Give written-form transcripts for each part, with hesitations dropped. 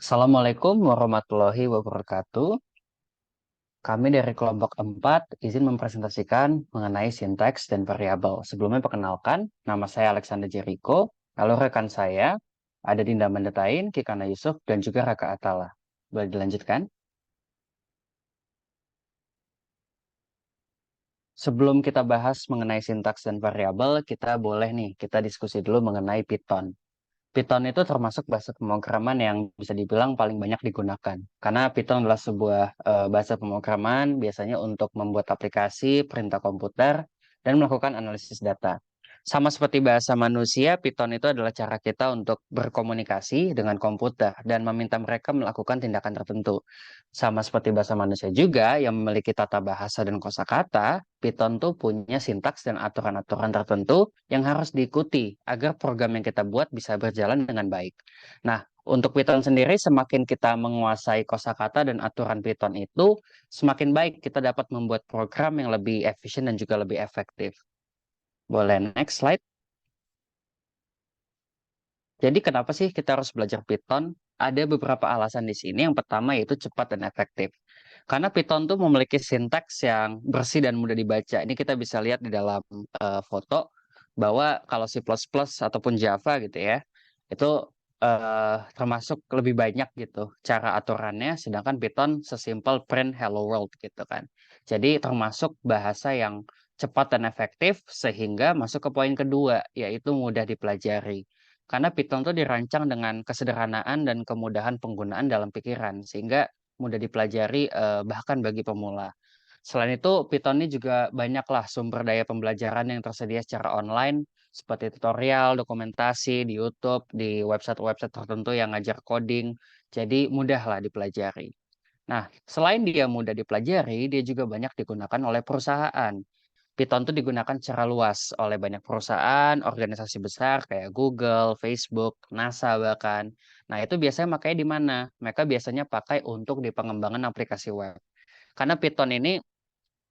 Assalamualaikum warahmatullahi wabarakatuh. Kami dari kelompok 4 izin mempresentasikan mengenai sintaks dan variabel. Sebelumnya perkenalkan, nama saya Alexander Jericho. Lalu rekan saya ada Dinda Mandatain, Kikana Yusuf, dan juga Raka Atala. Boleh dilanjutkan? Sebelum kita bahas mengenai sintaks dan variabel, kita boleh nih, kita diskusi dulu mengenai Python. Python itu termasuk bahasa pemrograman yang bisa dibilang paling banyak digunakan. Karena Python adalah sebuah bahasa pemrograman biasanya untuk membuat aplikasi, perintah komputer, dan melakukan analisis data. Sama seperti bahasa manusia, Python itu adalah cara kita untuk berkomunikasi dengan komputer dan meminta mereka melakukan tindakan tertentu. Sama seperti bahasa manusia juga yang memiliki tata bahasa dan kosakata, Python tuh punya sintaks dan aturan-aturan tertentu yang harus diikuti agar program yang kita buat bisa berjalan dengan baik. Nah, untuk Python sendiri, semakin kita menguasai kosakata dan aturan Python itu, semakin baik kita dapat membuat program yang lebih efisien dan juga lebih efektif. Boleh next slide. Jadi kenapa sih kita harus belajar Python? Ada beberapa alasan di sini. Yang pertama yaitu cepat dan efektif. Karena Python tuh memiliki sintaks yang bersih dan mudah dibaca. Ini kita bisa lihat di dalam foto bahwa kalau C++ ataupun Java gitu ya, itu termasuk lebih banyak gitu cara aturannya, sedangkan Python sesimpel print hello world gitu kan. Jadi termasuk bahasa yang cepat dan efektif sehingga masuk ke poin kedua, yaitu mudah dipelajari. Karena Python itu dirancang dengan kesederhanaan dan kemudahan penggunaan dalam pikiran, sehingga mudah dipelajari bahkan bagi pemula. Selain itu, Python ini juga banyaklah sumber daya pembelajaran yang tersedia secara online, seperti tutorial, dokumentasi di YouTube, di website-website tertentu yang ngajar coding. Jadi mudahlah dipelajari. Nah, selain dia mudah dipelajari, dia juga banyak digunakan oleh perusahaan. Python itu digunakan secara luas oleh banyak perusahaan, organisasi besar kayak Google, Facebook, NASA bahkan. Nah, itu biasanya makanya di mana? Mereka biasanya pakai untuk di pengembangan aplikasi web. Karena Python ini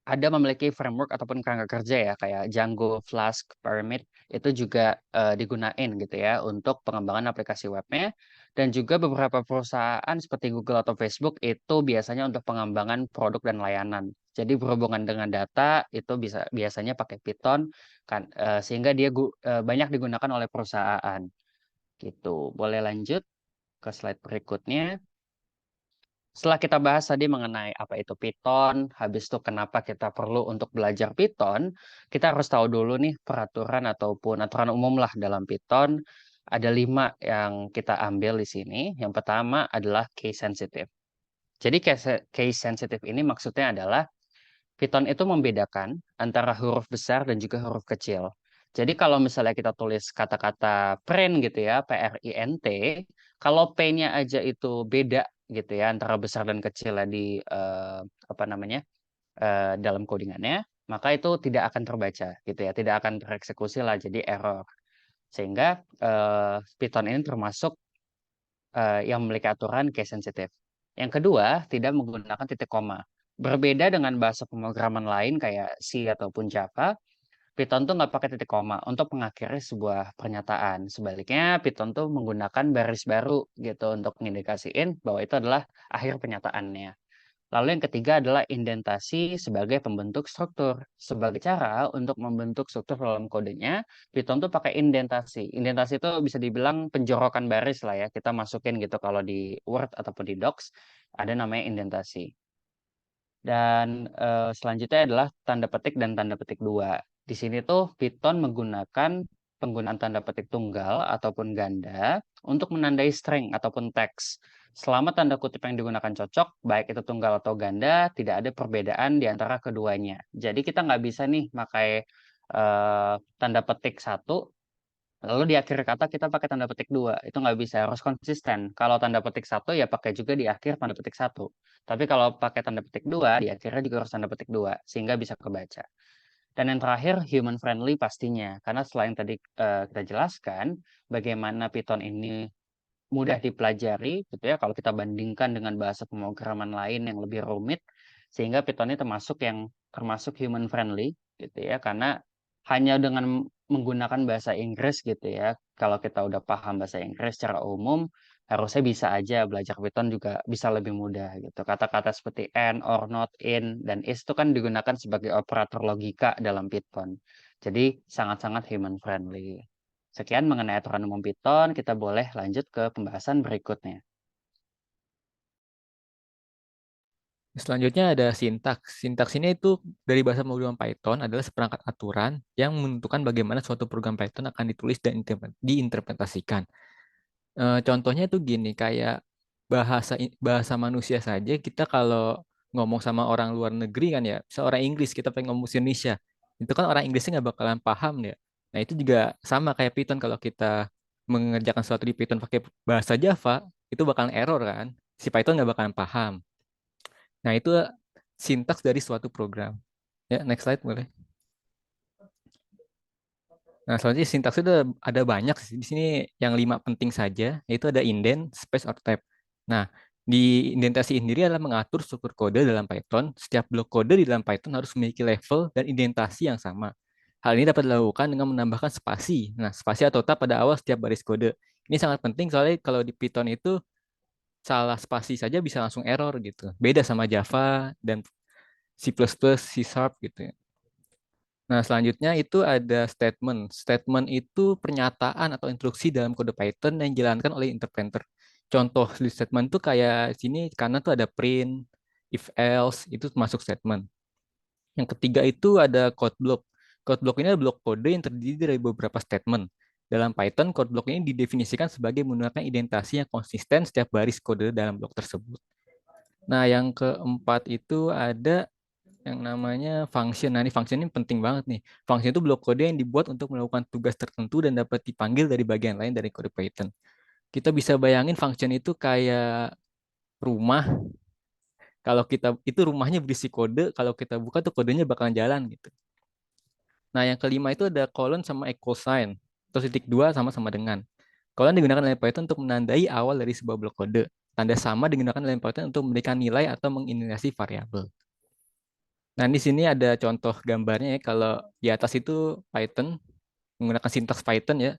ada memiliki framework ataupun kerangka kerja ya kayak Django, Flask, Pyramid itu juga digunain gitu ya untuk pengembangan aplikasi webnya dan juga beberapa perusahaan seperti Google atau Facebook itu biasanya untuk pengembangan produk dan layanan. Jadi berhubungan dengan data itu bisa biasanya pakai Python kan sehingga dia banyak digunakan oleh perusahaan gitu. Boleh lanjut ke slide berikutnya. Setelah kita bahas tadi mengenai apa itu Python, habis itu kenapa kita perlu untuk belajar Python, kita harus tahu dulu nih peraturan ataupun aturan umum lah dalam Python. Ada 5 yang kita ambil di sini. Yang pertama adalah case sensitive. Jadi case sensitive ini maksudnya adalah Python itu membedakan antara huruf besar dan juga huruf kecil. Jadi kalau misalnya kita tulis kata-kata print gitu ya, PRINT, kalau P-nya aja itu beda gitu ya antara besar dan kecil di apa namanya dalam codingannya, maka itu tidak akan terbaca gitu ya, tidak akan tereksekusi lah jadi error. Sehingga Python ini termasuk yang memiliki aturan case sensitive. Yang kedua, tidak menggunakan titik koma. Berbeda dengan bahasa pemrograman lain kayak C ataupun Java, Python tuh nggak pakai titik koma untuk mengakhiri sebuah pernyataan. Sebaliknya, Python tuh menggunakan baris baru gitu untuk mengindikasiin bahwa itu adalah akhir pernyataannya. Lalu yang ketiga adalah indentasi sebagai pembentuk struktur. Sebagai cara untuk membentuk struktur dalam kodenya, Python tuh pakai indentasi. Indentasi itu bisa dibilang penjorokan baris lah ya. Kita masukin gitu kalau di Word ataupun di Docs, ada namanya indentasi. Dan selanjutnya adalah tanda petik dan tanda petik dua. Di sini tuh Python menggunakan penggunaan tanda petik tunggal ataupun ganda untuk menandai string ataupun teks. Selama tanda kutip yang digunakan cocok, baik itu tunggal atau ganda, tidak ada perbedaan di antara keduanya. Jadi kita nggak bisa nih pakai tanda petik satu, lalu di akhir kata kita pakai tanda petik dua. Itu nggak bisa, harus konsisten. Kalau tanda petik satu ya pakai juga di akhir tanda petik satu. Tapi kalau pakai tanda petik dua, di akhirnya juga harus tanda petik dua, sehingga bisa kebaca. Dan yang terakhir, human friendly pastinya. Karena selain tadi kita jelaskan, bagaimana Python ini mudah dipelajari, gitu ya, kalau kita bandingkan dengan bahasa pemrograman lain yang lebih rumit, sehingga Python ini termasuk human friendly, gitu ya, karena hanya dengan menggunakan bahasa Inggris gitu ya, kalau kita udah paham bahasa Inggris secara umum, harusnya bisa aja belajar Python juga bisa lebih mudah gitu. Kata-kata seperti and, or, not, in, dan is itu kan digunakan sebagai operator logika dalam Python. Jadi sangat-sangat human friendly. Sekian mengenai aturan umum Python, kita boleh lanjut ke pembahasan berikutnya. Selanjutnya ada sintaks. Sintaks ini itu dari bahasa pemrograman Python adalah seperangkat aturan yang menentukan bagaimana suatu program Python akan ditulis dan diinterpretasikan. Contohnya itu gini, kayak bahasa manusia saja kita kalau ngomong sama orang luar negeri kan ya, seorang Inggris kita pengen ngomong bahasa Indonesia, itu kan orang Inggrisnya nggak bakalan paham ya. Nah itu juga sama kayak Python kalau kita mengerjakan sesuatu di Python pakai bahasa Java, itu bakalan error kan, si Python nggak bakalan paham. Nah itu sintaks dari suatu program. Ya, next slide boleh. Nah, selanjutnya sintaks itu ada banyak sih. Di sini yang 5 penting saja, yaitu ada indent, space, or tab. Nah, di indentasi sendiri adalah mengatur struktur kode dalam Python. Setiap blok kode di dalam Python harus memiliki level dan indentasi yang sama. Hal ini dapat dilakukan dengan menambahkan spasi. Nah, spasi atau tab pada awal setiap baris kode. Ini sangat penting soalnya kalau di Python itu salah spasi saja bisa langsung error gitu. Beda sama Java dan C++, C Sharp gitu ya. Nah, selanjutnya itu ada statement. Statement itu pernyataan atau instruksi dalam kode Python yang dijalankan oleh interpreter. Contoh di statement itu kayak sini karena tuh ada print, if else, itu masuk statement. Yang ketiga itu ada code block. Code block ini adalah blok kode yang terdiri dari beberapa statement. Dalam Python, code block ini didefinisikan sebagai menggunakan identasi yang konsisten setiap baris kode dalam blok tersebut. Nah, yang keempat itu ada yang namanya function. Nah, ini function ini penting banget nih. Function itu blok kode yang dibuat untuk melakukan tugas tertentu dan dapat dipanggil dari bagian lain dari kode Python. Kita bisa bayangin function itu kayak rumah. Kalau kita itu rumahnya berisi kode, kalau kita buka tuh kodenya bakalan jalan gitu. Nah, yang kelima itu ada colon sama equal sign. Terus titik dua sama-sama dengan. Colon digunakan oleh Python untuk menandai awal dari sebuah blok kode. Tanda sama digunakan oleh Python untuk memberikan nilai atau menginisiasi variabel. Nah, di sini ada contoh gambarnya ya. Kalau di atas itu Python, menggunakan sintaks Python ya,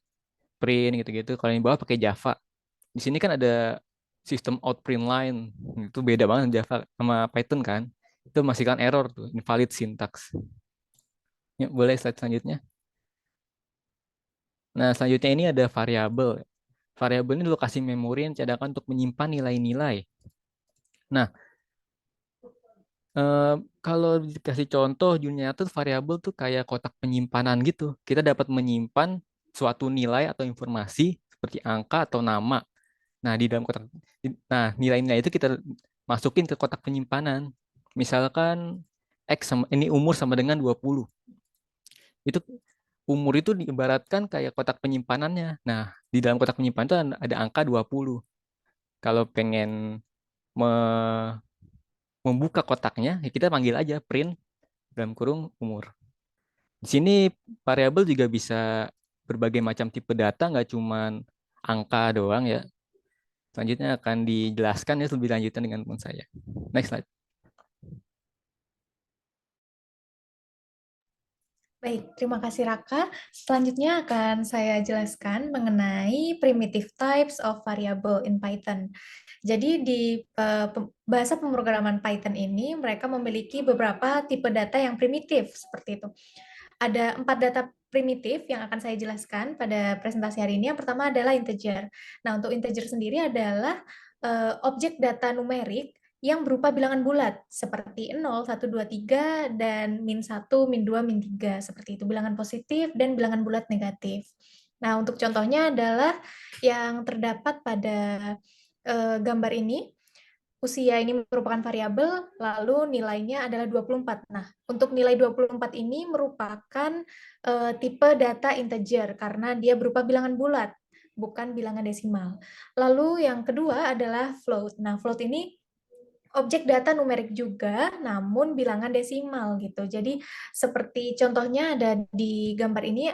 print gitu-gitu. Kalau yang di bawah pakai Java. Di sini kan ada sistem out print line. Itu beda banget Java sama Python kan. Itu masih kan error tuh, invalid syntax. Ya, boleh slide selanjutnya. Nah, selanjutnya ini ada variabel. Variabel ini lokasi memori yang dicadangkan untuk menyimpan nilai-nilai. Nah, Eh, kalau dikasih contoh dunia tuh variabel tuh kayak kotak penyimpanan gitu. Kita dapat menyimpan suatu nilai atau informasi seperti angka atau nama. Nah, di dalam kotak nilai-nilai itu kita masukin ke kotak penyimpanan. Misalkan ini umur sama dengan 20. Itu umur itu diibaratkan kayak kotak penyimpanannya. Nah, di dalam kotak penyimpanan itu ada angka 20. Kalau pengen me- membuka kotaknya, ya kita panggil aja print dalam kurung umur. Di sini variabel juga bisa berbagai macam tipe data, nggak cuman angka doang ya. Selanjutnya akan dijelaskan ya lebih lanjutan dengan teman saya. Next slide. Baik, terima kasih Raka. Selanjutnya akan saya jelaskan mengenai primitive types of variable in Python. Jadi di bahasa pemrograman Python ini mereka memiliki beberapa tipe data yang primitif seperti itu. Ada 4 data primitif yang akan saya jelaskan pada presentasi hari ini. Yang pertama adalah integer. Nah, untuk integer sendiri adalah objek data numerik yang berupa bilangan bulat seperti 0, 1, 2, 3 dan min 1, min 2, min 3 seperti itu, bilangan positif dan bilangan bulat negatif. Nah, untuk contohnya adalah yang terdapat pada gambar ini. Usia ini merupakan variabel, lalu nilainya adalah 24. Nah, untuk nilai 24 ini merupakan tipe data integer karena dia berupa bilangan bulat, bukan bilangan desimal. Lalu yang kedua adalah float. Nah, float ini objek data numerik juga, namun bilangan desimal gitu. Jadi seperti contohnya ada di gambar ini,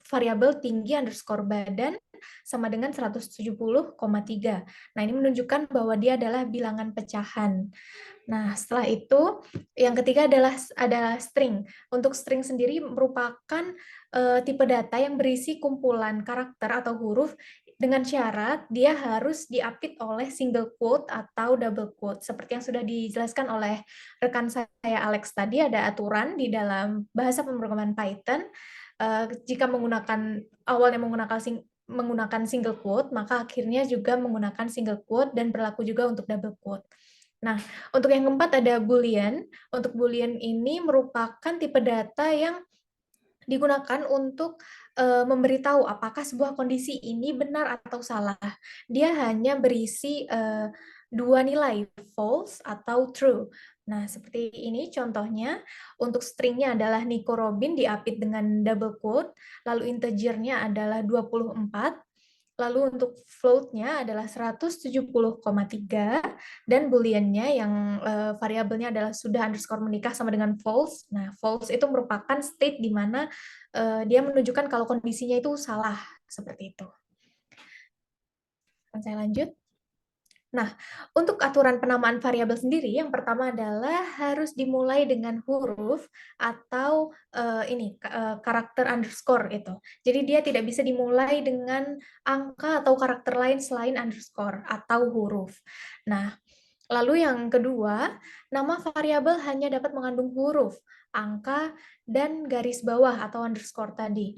variabel tinggi underscore badan sama dengan 170,3. Nah, ini menunjukkan bahwa dia adalah bilangan pecahan. Nah, setelah itu yang ketiga adalah ada string. Untuk string sendiri merupakan tipe data yang berisi kumpulan karakter atau huruf dengan syarat dia harus diapit oleh single quote atau double quote. Seperti yang sudah dijelaskan oleh rekan saya Alex tadi, ada aturan di dalam bahasa pemrograman Python. Jika awalnya menggunakan single quote, maka akhirnya juga menggunakan single quote dan berlaku juga untuk double quote. Nah, untuk yang keempat ada Boolean. Untuk Boolean ini merupakan tipe data yang digunakan untuk memberitahu apakah sebuah kondisi ini benar atau salah. Dia hanya berisi dua nilai, false atau true. Nah, seperti ini contohnya. Untuk stringnya adalah Nico Robin diapit dengan double quote, lalu integernya adalah 24, lalu untuk float-nya adalah 170,3, dan boolean-nya yang variabelnya adalah sudah underscore menikah sama dengan false. Nah, false itu merupakan state di mana dia menunjukkan kalau kondisinya itu salah, seperti itu. Akan saya lanjut. Nah, untuk aturan penamaan variabel sendiri, yang pertama adalah harus dimulai dengan huruf atau karakter underscore itu. Jadi dia tidak bisa dimulai dengan angka atau karakter lain selain underscore atau huruf. Nah, lalu yang kedua, nama variabel hanya dapat mengandung huruf, angka, dan garis bawah atau underscore tadi.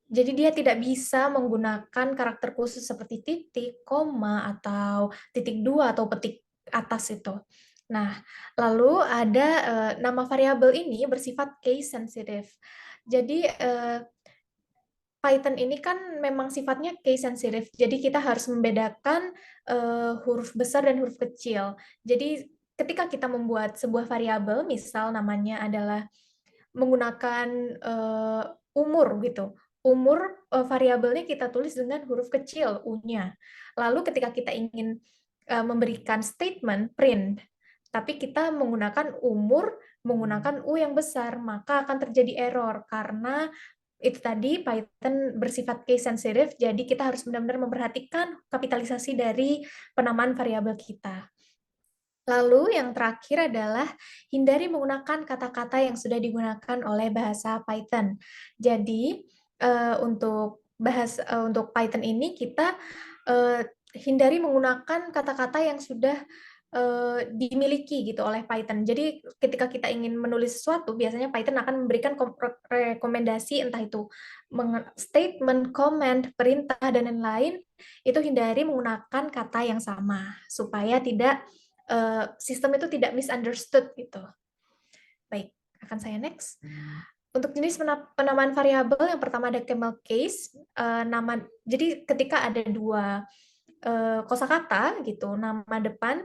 Jadi dia tidak bisa menggunakan karakter khusus seperti titik, koma, atau titik dua atau petik atas itu. Nah, lalu ada nama variabel ini bersifat case sensitive. Jadi Python ini kan memang sifatnya case sensitive. Jadi kita harus membedakan huruf besar dan huruf kecil. Jadi ketika kita membuat sebuah variabel, misal namanya adalah menggunakan umur gitu. Umur variabelnya kita tulis dengan huruf kecil U-nya. Lalu ketika kita ingin memberikan statement print, tapi kita menggunakan umur menggunakan U yang besar, maka akan terjadi error karena itu tadi Python bersifat case sensitive, jadi kita harus benar-benar memperhatikan kapitalisasi dari penamaan variabel kita. Lalu yang terakhir adalah hindari menggunakan kata-kata yang sudah digunakan oleh bahasa Python. Jadi untuk Python ini kita hindari menggunakan kata-kata yang sudah dimiliki gitu oleh Python. Jadi ketika kita ingin menulis sesuatu, biasanya Python akan memberikan rekomendasi entah itu statement, comment, perintah, dan lain-lain. Itu hindari menggunakan kata yang sama supaya tidak sistem itu tidak misunderstood gitu. Baik, akan saya next. Untuk jenis penamaan variabel, yang pertama ada camel case. Jadi ketika ada dua kosakata gitu, nama depan,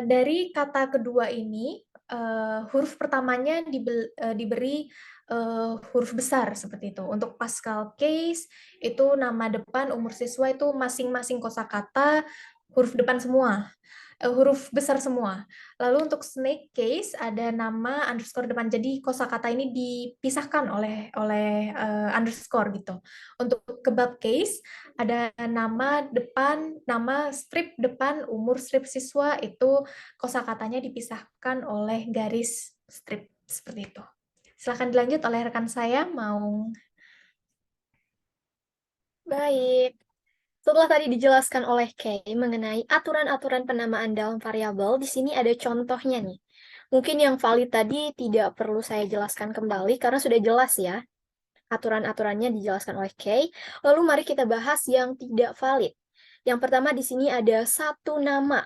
dari kata kedua ini huruf pertamanya diberi huruf besar seperti itu. Untuk Pascal case itu nama depan umur siswa itu masing-masing kosakata huruf depan semua. Huruf besar semua. Lalu untuk snake case ada nama underscore depan. Jadi kosakata ini dipisahkan oleh underscore gitu. Untuk kebab case ada nama depan, nama strip depan, umur strip siswa itu kosakatanya dipisahkan oleh garis strip seperti itu. Silakan dilanjut oleh rekan saya mau. Baik. Setelah tadi dijelaskan oleh Kay mengenai aturan-aturan penamaan dalam variabel, di sini ada contohnya nih. Mungkin yang valid tadi tidak perlu saya jelaskan kembali karena sudah jelas ya. Aturan-aturannya dijelaskan oleh Kay. Lalu mari kita bahas yang tidak valid. Yang pertama di sini ada satu nama.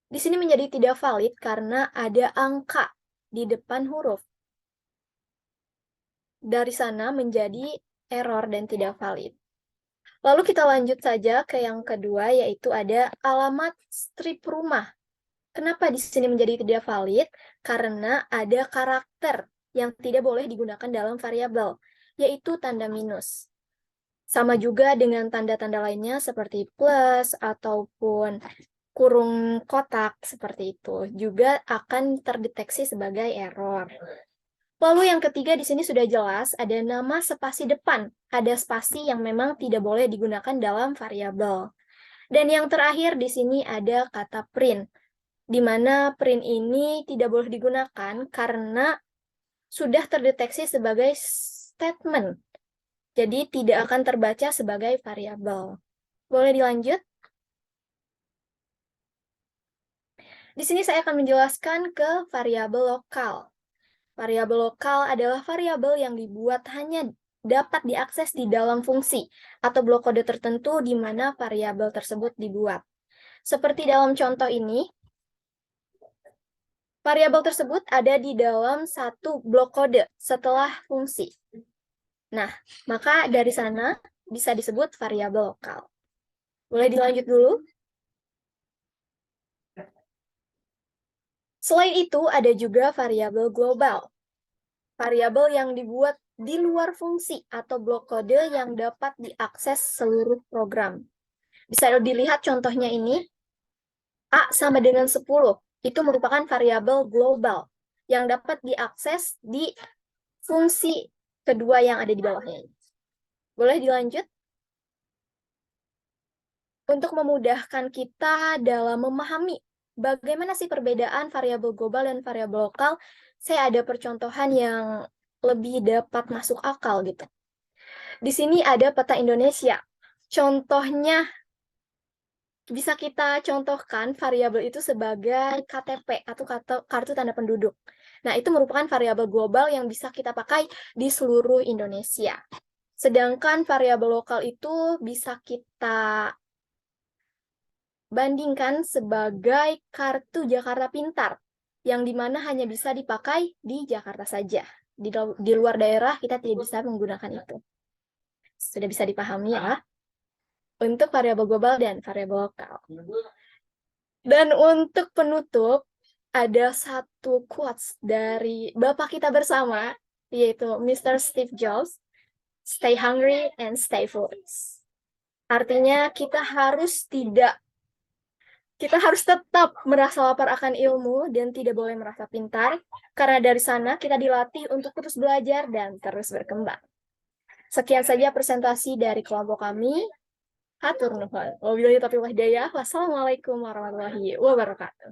Di sini menjadi tidak valid karena ada angka di depan huruf. Dari sana menjadi error dan tidak valid. Lalu kita lanjut saja ke yang kedua, yaitu ada alamat strip rumah. Kenapa di sini menjadi tidak valid? Karena ada karakter yang tidak boleh digunakan dalam variabel, yaitu tanda minus. Sama juga dengan tanda-tanda lainnya seperti plus ataupun kurung kotak seperti itu. Juga akan terdeteksi sebagai error. Lalu yang ketiga di sini sudah jelas ada nama spasi depan. Ada spasi yang memang tidak boleh digunakan dalam variabel. Dan yang terakhir di sini ada kata print. Di mana print ini tidak boleh digunakan karena sudah terdeteksi sebagai statement. Jadi tidak akan terbaca sebagai variabel. Boleh dilanjut? Di sini saya akan menjelaskan ke variabel lokal. Variabel lokal adalah variabel yang dibuat hanya dapat diakses di dalam fungsi atau blok kode tertentu di mana variabel tersebut dibuat. Seperti dalam contoh ini, variabel tersebut ada di dalam satu blok kode setelah fungsi. Nah, maka dari sana bisa disebut variabel lokal. Boleh dilanjut dulu? Selain itu, ada juga variabel global. Variabel yang dibuat di luar fungsi atau blok kode yang dapat diakses seluruh program. Bisa dilihat contohnya ini, A sama dengan 10. Itu merupakan variabel global yang dapat diakses di fungsi kedua yang ada di bawahnya ini. Boleh dilanjut? Untuk memudahkan kita dalam memahami bagaimana sih perbedaan variabel global dan variabel lokal, saya ada percontohan yang lebih dapat masuk akal gitu. Di sini ada peta Indonesia. Contohnya bisa kita contohkan variabel itu sebagai KTP atau kartu tanda penduduk. Nah, itu merupakan variabel global yang bisa kita pakai di seluruh Indonesia. Sedangkan variabel lokal itu bisa kita bandingkan sebagai kartu Jakarta Pintar, yang dimana hanya bisa dipakai di Jakarta saja. Di luar daerah kita tidak bisa menggunakan itu. Sudah bisa dipahami ya? Untuk variabel global dan variabel lokal. Dan untuk penutup, ada satu quotes dari Bapak kita bersama, yaitu Mr. Steve Jobs, "Stay hungry and stay foolish." Artinya kita harus tetap merasa lapar akan ilmu dan tidak boleh merasa pintar, karena dari sana kita dilatih untuk terus belajar dan terus berkembang. Sekian saja presentasi dari kelompok kami. Hatur nuhun. Wabillahi taufiq wal hidayah. Wassalamualaikum warahmatullahi wabarakatuh.